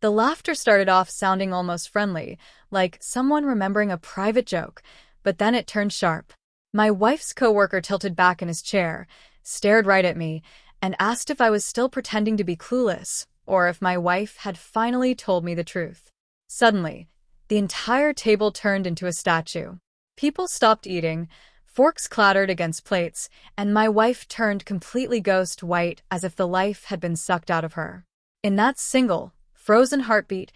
The laughter started off sounding almost friendly, like someone remembering a private joke, but then it turned sharp. My wife's coworker tilted back in his chair, stared right at me, and asked if I was still pretending to be clueless, or if my wife had finally told me the truth. Suddenly, the entire table turned into a statue. People stopped eating, forks clattered against plates, and my wife turned completely ghost white as if the life had been sucked out of her. In that single, frozen heartbeat,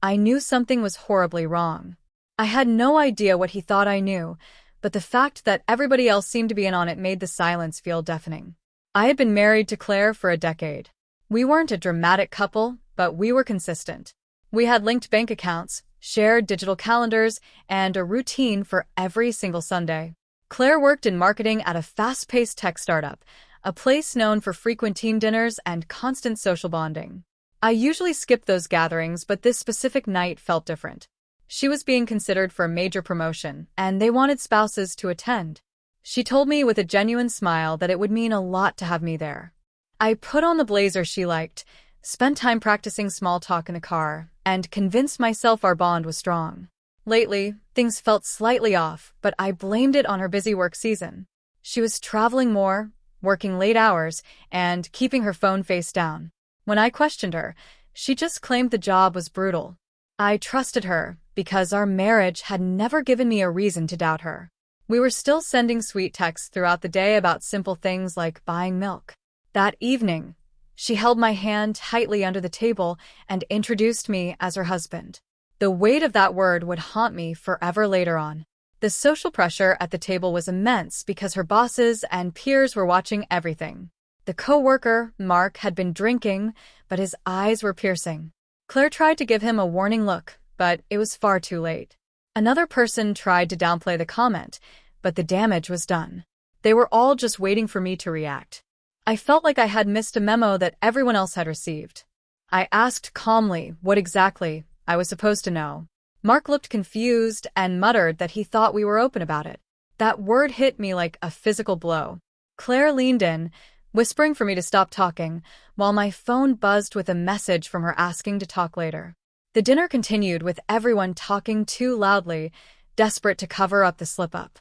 I knew something was horribly wrong. I had no idea what he thought I knew, but the fact that everybody else seemed to be in on it made the silence feel deafening. I had been married to Claire for a decade. We weren't a dramatic couple, but we were consistent. We had linked bank accounts, shared digital calendars, and a routine for every single Sunday. Claire worked in marketing at a fast-paced tech startup, a place known for frequent team dinners and constant social bonding. I usually skipped those gatherings, but this specific night felt different. She was being considered for a major promotion, and they wanted spouses to attend. She told me with a genuine smile that it would mean a lot to have me there. I put on the blazer she liked, spent time practicing small talk in the car, and convinced myself our bond was strong. Lately, things felt slightly off, but I blamed it on her busy work season. She was traveling more, working late hours, and keeping her phone face down. When I questioned her, she just claimed the job was brutal. I trusted her because our marriage had never given me a reason to doubt her. We were still sending sweet texts throughout the day about simple things like buying milk. That evening, she held my hand tightly under the table and introduced me as her husband. The weight of that word would haunt me forever later on. The social pressure at the table was immense because her bosses and peers were watching everything. The coworker, Mark, had been drinking, but his eyes were piercing. Claire tried to give him a warning look, but it was far too late. Another person tried to downplay the comment, but the damage was done. They were all just waiting for me to react. I felt like I had missed a memo that everyone else had received. I asked calmly what exactly I was supposed to know. Mark looked confused and muttered that he thought we were open about it. That word hit me like a physical blow. Claire leaned in, whispering for me to stop talking, while my phone buzzed with a message from her asking to talk later. The dinner continued with everyone talking too loudly, desperate to cover up the slip-up.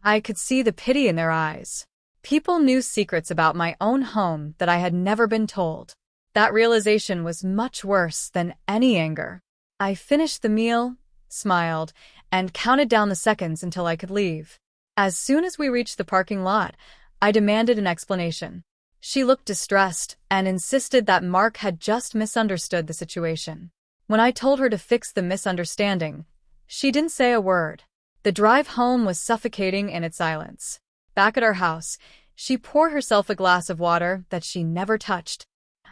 I could see the pity in their eyes. People knew secrets about my own home that I had never been told. That realization was much worse than any anger. I finished the meal, smiled, and counted down the seconds until I could leave. As soon as we reached the parking lot, I demanded an explanation. She looked distressed and insisted that Mark had just misunderstood the situation. When I told her to fix the misunderstanding, she didn't say a word. The drive home was suffocating in its silence. Back at our house, she poured herself a glass of water that she never touched.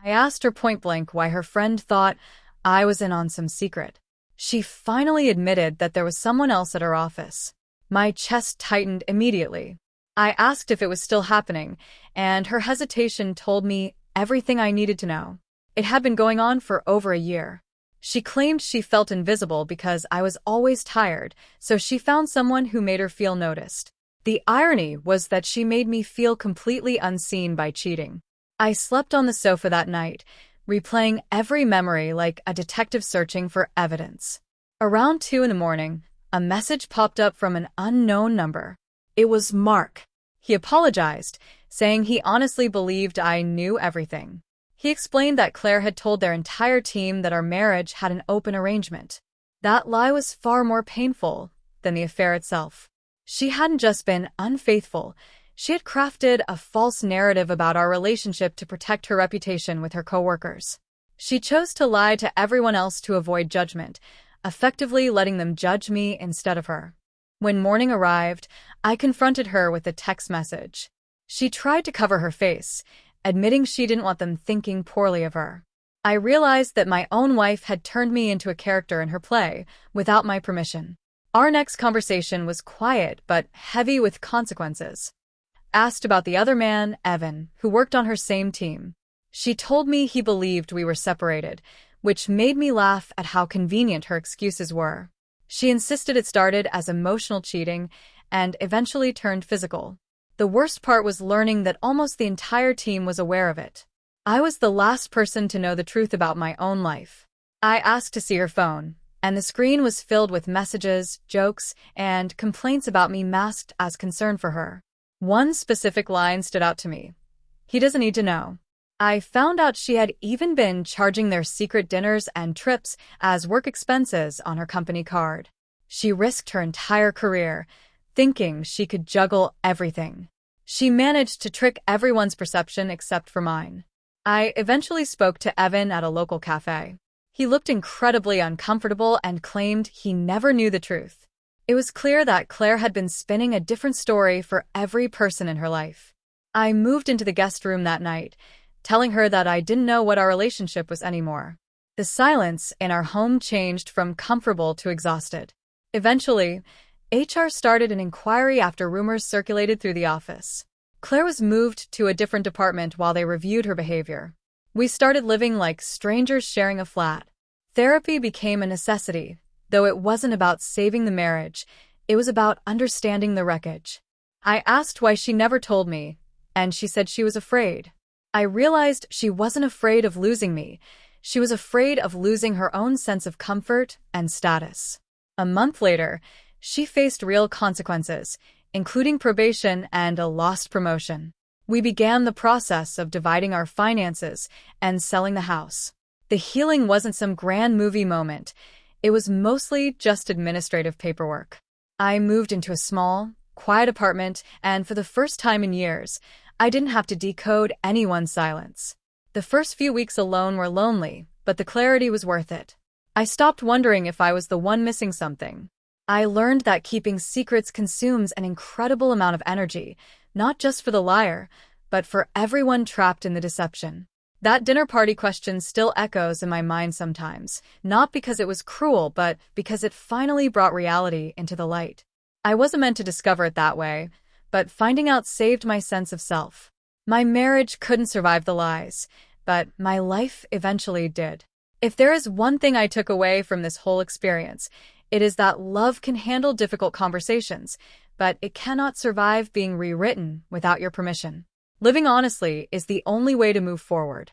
I asked her point-blank why her friend thought I was in on some secret. She finally admitted that there was someone else at her office. My chest tightened immediately. I asked if it was still happening, and her hesitation told me everything I needed to know. It had been going on for over a year. She claimed she felt invisible because I was always tired, so she found someone who made her feel noticed. The irony was that she made me feel completely unseen by cheating. I slept on the sofa that night, replaying every memory like a detective searching for evidence. Around 2 a.m, a message popped up from an unknown number. It was Mark. He apologized, saying he honestly believed I knew everything. He explained that Claire had told their entire team that our marriage had an open arrangement. That lie was far more painful than the affair itself. She hadn't just been unfaithful, she had crafted a false narrative about our relationship to protect her reputation with her coworkers. She chose to lie to everyone else to avoid judgment, effectively letting them judge me instead of her. When morning arrived, I confronted her with a text message. She tried to cover her face, admitting she didn't want them thinking poorly of her. I realized that my own wife had turned me into a character in her play, without my permission. Our next conversation was quiet but heavy with consequences. Asked about the other man, Evan, who worked on her same team. She told me he believed we were separated, which made me laugh at how convenient her excuses were. She insisted it started as emotional cheating and eventually turned physical. The worst part was learning that almost the entire team was aware of it. I was the last person to know the truth about my own life. I asked to see her phone, and the screen was filled with messages, jokes, and complaints about me masked as concern for her. One specific line stood out to me. "He doesn't need to know." I found out she had even been charging their secret dinners and trips as work expenses on her company card. She risked her entire career, thinking she could juggle everything. She managed to trick everyone's perception except for mine. I eventually spoke to Evan at a local cafe. He looked incredibly uncomfortable and claimed he never knew the truth. It was clear that Claire had been spinning a different story for every person in her life. I moved into the guest room that night, telling her that I didn't know what our relationship was anymore. The silence in our home changed from comfortable to exhausted. Eventually, HR started an inquiry after rumors circulated through the office. Claire was moved to a different department while they reviewed her behavior. We started living like strangers sharing a flat. Therapy became a necessity, though it wasn't about saving the marriage, it was about understanding the wreckage. I asked why she never told me, and she said she was afraid. I realized she wasn't afraid of losing me. She was afraid of losing her own sense of comfort and status. A month later, she faced real consequences, including probation and a lost promotion. We began the process of dividing our finances and selling the house. The healing wasn't some grand movie moment. It was mostly just administrative paperwork. I moved into a small, quiet apartment, and for the first time in years, I didn't have to decode anyone's silence. The first few weeks alone were lonely, but the clarity was worth it. I stopped wondering if I was the one missing something. I learned that keeping secrets consumes an incredible amount of energy, not just for the liar, but for everyone trapped in the deception. That dinner party question still echoes in my mind sometimes, not because it was cruel, but because it finally brought reality into the light. I wasn't meant to discover it that way, but finding out saved my sense of self. My marriage couldn't survive the lies, but my life eventually did. If there is one thing I took away from this whole experience, it is that love can handle difficult conversations, but it cannot survive being rewritten without your permission. Living honestly is the only way to move forward.